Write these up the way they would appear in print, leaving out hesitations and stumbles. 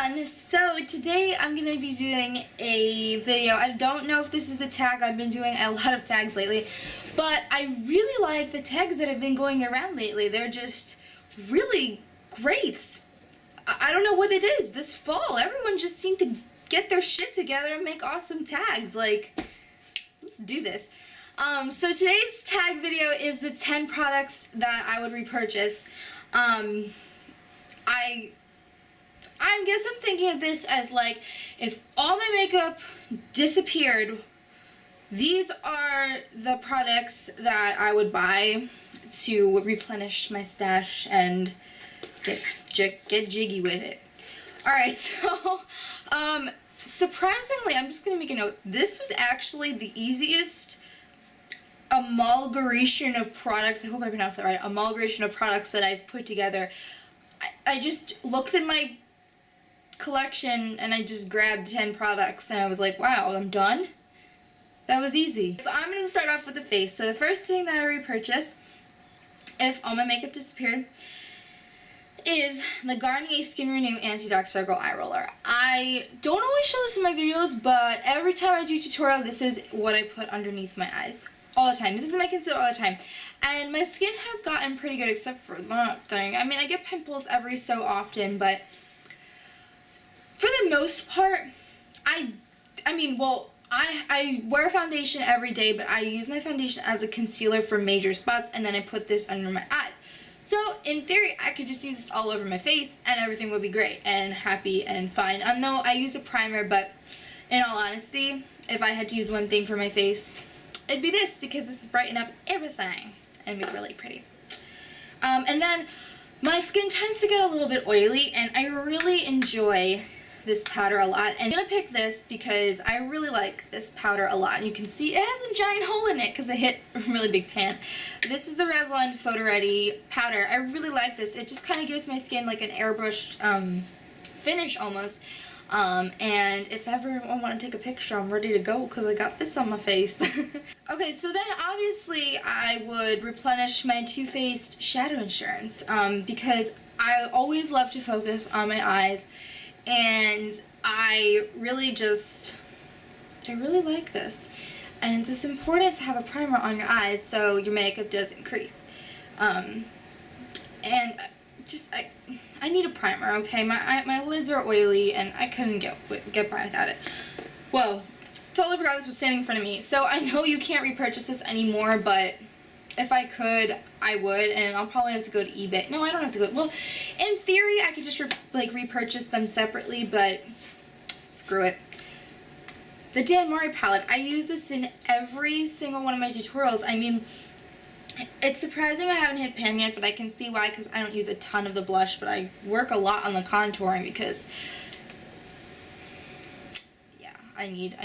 everyone! So today I'm going to be doing a video. I don't know if this is a tag. I've been doing a lot of tags lately, but I really like the tags that have been going around lately. They're just really great. I don't know what it is. This fall, everyone just seemed to get their shit together and make awesome tags. Like, let's do this. So today's tag video is the 10 products that I would repurchase. I guess I'm thinking of this as like, if all my makeup disappeared, these are the products that I would buy to replenish my stash and get jiggy with it. Alright, so, surprisingly, I'm just going to make a note, this was actually the easiest amalgamation of products, I hope I pronounced that right, amalgamation of products that I've put together. I just looked in my collection and I just grabbed 10 products and I was like, wow, I'm done? That was easy. So I'm going to start off with the face. So the first thing that I repurchase, if all my makeup disappeared, is the Garnier Skin Renew Anti-Dark Circle Eye Roller. I don't always show this in my videos, but every time I do a tutorial, this is what I put underneath my eyes. All the time. This is my concealer all the time. And my skin has gotten pretty good except for that thing. I mean, I get pimples every so often, but for the most part, I wear foundation every day, but I use my foundation as a concealer for major spots, and then I put this under my eyes. So, in theory, I could just use this all over my face, and everything would be great, and happy, and fine. No, I use a primer, but in all honesty, if I had to use one thing for my face, it'd be this, because this would brighten up everything, and be really pretty. And then, my skin tends to get a little bit oily, and I really enjoy this powder a lot, and I'm gonna pick this because I really like this powder a lot. You can see it has a giant hole in it because I hit a really big pan. This is the Revlon Photo Ready powder. I really like this. It just kind of gives my skin like an airbrushed finish almost. And if ever I want to take a picture, I'm ready to go because I got this on my face. Okay, so then obviously I would replenish my Too Faced Shadow Insurance because I always love to focus on my eyes. And I really like this. And it's important to have a primer on your eyes so your makeup doesn't crease. And I need a primer, okay? My lids are oily and I couldn't get by without it. Whoa, totally forgot this was standing in front of me. So I know you can't repurchase this anymore, but if I could, I would, and I'll probably have to go to eBay. No, I don't have to go. Well, in theory, I could just repurchase them separately, but screw it. The Dan Murray palette. I use this in every single one of my tutorials. I mean, it's surprising I haven't hit pan yet, but I can see why, because I don't use a ton of the blush, but I work a lot on the contouring because, yeah, I need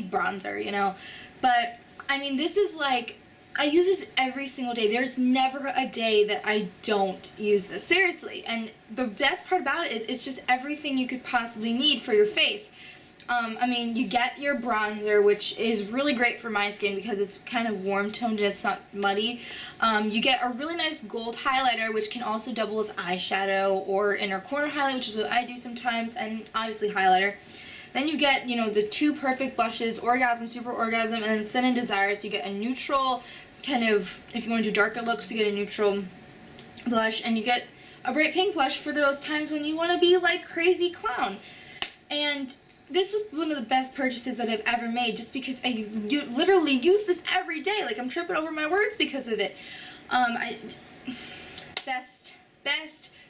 bronzer, you know. But I mean, this is like, I use this every single day. There's never a day that I don't use this. Seriously. And the best part about it is it's just everything you could possibly need for your face. I mean, you get your bronzer, which is really great for my skin because it's kind of warm toned and it's not muddy. You get a really nice gold highlighter, which can also double as eyeshadow or inner corner highlight, which is what I do sometimes, and obviously highlighter. Then you get, you know, the two perfect blushes, Orgasm, Super Orgasm, and then Sin and Desire. So you get a neutral kind of, if you want to do darker looks, you get a neutral blush, and you get a bright pink blush for those times when you want to be like crazy clown. And this was one of the best purchases that I've ever made, just because I literally use this every day. Like, I'm tripping over my words because of it. Best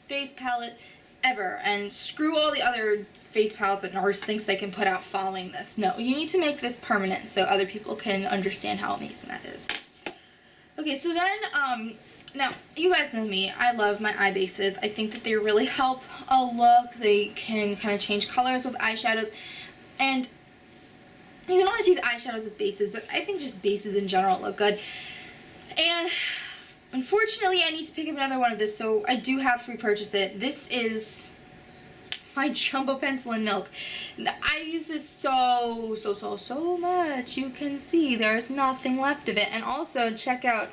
face palette ever, and screw all the other face palettes that NARS thinks they can put out following this. No, you need to make this permanent so other people can understand how amazing that is. Okay, so then, now, you guys know me, I love my eye bases. I think that they really help a look. They can kind of change colors with eyeshadows, and you can always use eyeshadows as bases, but I think just bases in general look good. And unfortunately, I need to pick up another one of this, so I do have to repurchase it. This is my Jumbo Pencil in Milk. I use this so much. You can see there's nothing left of it. And also, check out,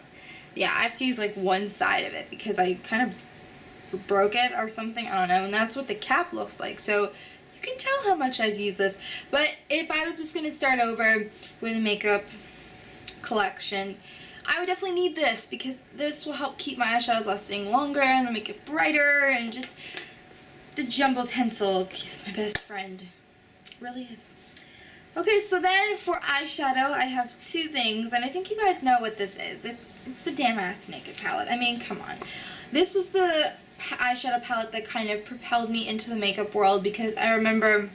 yeah, I have to use like one side of it because I kind of broke it or something, I don't know, and that's what the cap looks like. So you can tell how much I've used this. But if I was just going to start over with a makeup collection, I would definitely need this, because this will help keep my eyeshadows lasting longer and make it brighter, and just the jumbo pencil is my best friend. It really is. Okay, so then for eyeshadow, I have two things, and I think you guys know what this is. It's the damn ass makeup palette. I mean, come on. This was the eyeshadow palette that kind of propelled me into the makeup world, because I remember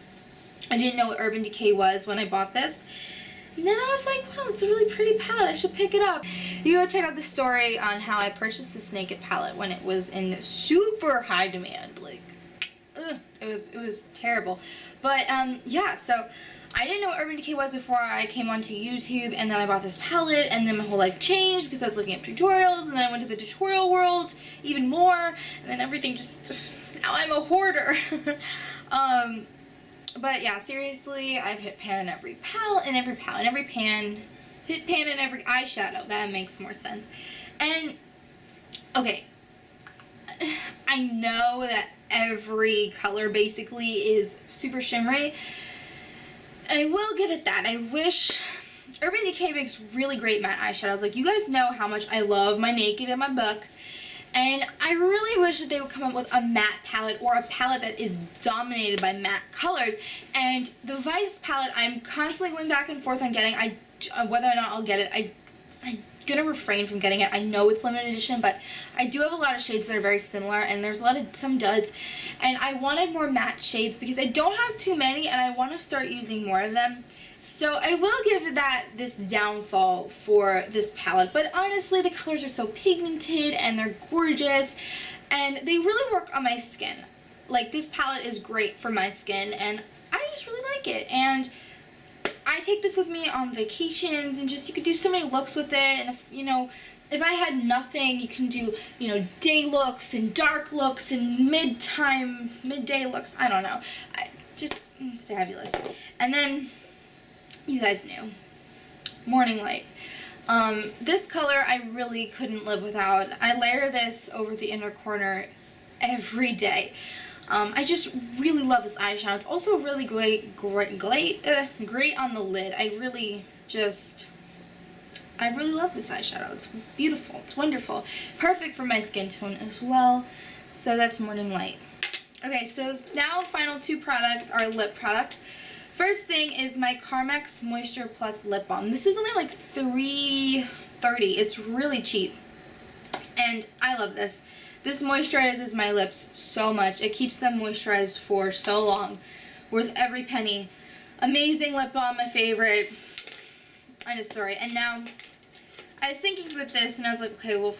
I didn't know what Urban Decay was when I bought this. And then I was like, wow, it's a really pretty palette. I should pick it up. You go check out the story on how I purchased this Naked palette when it was in super high demand. Like, ugh, it was terrible. But yeah, so I didn't know what Urban Decay was before I came onto YouTube, and then I bought this palette, and then my whole life changed because I was looking at tutorials, and then I went to the tutorial world even more, and then everything just, now I'm a hoarder. But yeah, seriously, I've hit pan in every palette, in every pan, hit pan in every eyeshadow. That makes more sense. And, okay, I know that every color basically is super shimmery, and I will give it that. I wish Urban Decay makes really great matte eyeshadows. Like, you guys know how much I love my Naked and my Book. And I really wish that they would come up with a matte palette, or a palette that is dominated by matte colors. And the Vice palette, I'm constantly going back and forth on getting. Whether or not I'll get it, I'm gonna refrain from getting it. I know it's limited edition, but I do have a lot of shades that are very similar, and there's some duds. And I wanted more matte shades because I don't have too many, and I want to start using more of them. So I will give this downfall for this palette, but honestly, the colors are so pigmented and they're gorgeous, and they really work on my skin. Like, this palette is great for my skin, and I just really like it. And I take this with me on vacations, and just, you could do so many looks with it. And if I had nothing, you can do, day looks and dark looks and midday looks. I don't know. It's fabulous. And then, you guys knew, Morning Light. This color I really couldn't live without. I layer this over the inner corner every day. I just really love this eyeshadow. It's also really great on the lid. I really love this eyeshadow. It's beautiful. It's wonderful. Perfect for my skin tone as well. So that's Morning Light. Okay, so now final two products are lip products. First thing is my Carmex Moisture Plus Lip Balm. This is only like $3.30. It's really cheap. And I love this. This moisturizes my lips so much. It keeps them moisturized for so long. Worth every penny. Amazing lip balm, my favorite. End of story. And now, I was thinking with this, and I was like, okay, well,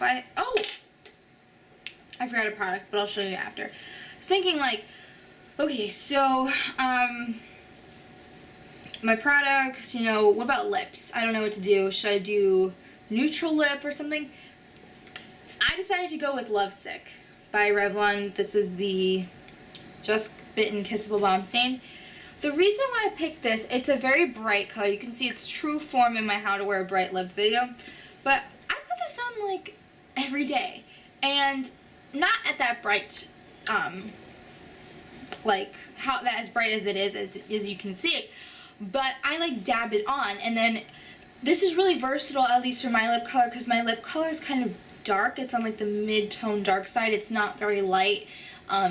I forgot a product, but I'll show you after. I was thinking, like, okay, so, my products, what about lips? I don't know what to do. Should I do neutral lip or something? I decided to go with Lovesick by Revlon. This is the Just Bitten Kissable Balm Stain. The reason why I picked this, it's a very bright color. You can see its true form in my How to Wear a Bright Lip video. But I put this on, like, every day. And not at that bright, like, as bright as it is, as you can see it. But I, like, dab it on. And then this is really versatile, at least for my lip color, because my lip color is kind of dark. It's on, like, the mid-tone dark side. It's not very light.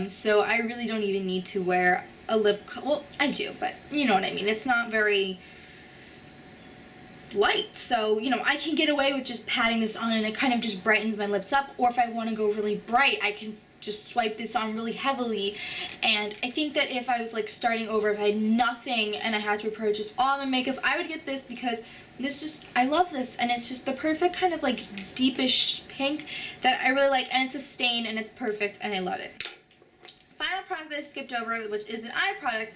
So I really don't even need to wear a lip color. Well, I do, but you know what I mean. It's not very light. So, I can get away with just patting this on, and it kind of just brightens my lips up. Or if I want to go really bright, I can just swipe this on really heavily. And I think that if I was, like, starting over, if I had nothing and I had to repurchase all my makeup, I would get this, because I love this, and it's just the perfect kind of, like, deepish pink that I really like, and it's a stain, and it's perfect, and I love it. Final product that I skipped over, which is an eye product,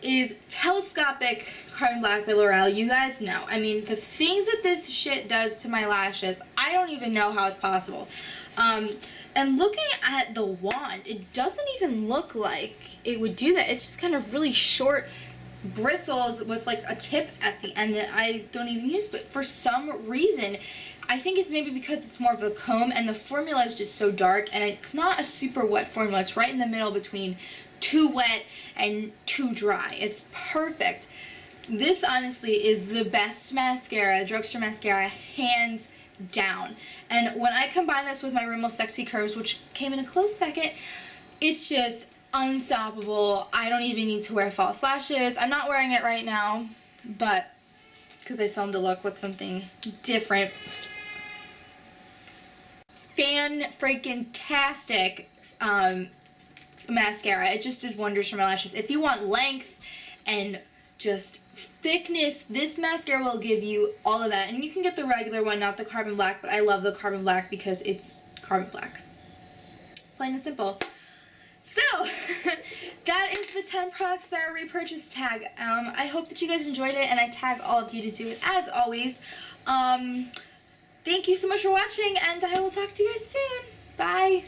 is Telescopic Carbon Black by L'Oreal. You guys know. I mean, the things that this shit does to my lashes, I don't even know how it's possible. And looking at the wand, it doesn't even look like it would do that. It's just kind of really short bristles with, like, a tip at the end that I don't even use. But for some reason, I think it's maybe because it's more of a comb and the formula is just so dark, and it's not a super wet formula. It's right in the middle between too wet and too dry. It's perfect. This honestly is the best mascara, drugstore mascara, hands down. And when I combine this with my Rimmel Sexy Curves, which came in a close second, it's just unstoppable. I don't even need to wear false lashes. I'm not wearing it right now, but because I filmed a look with something different. Fan-freaking-tastic mascara. It just does wonders for my lashes. If you want length and just thickness, this mascara will give you all of that. And you can get the regular one, not the carbon black, but I love the carbon black because it's carbon black. Plain and simple. So, that is the 10 products that are repurchase tag. I hope that you guys enjoyed it, and I tag all of you to do it as always. Thank you so much for watching, and I will talk to you guys soon. Bye!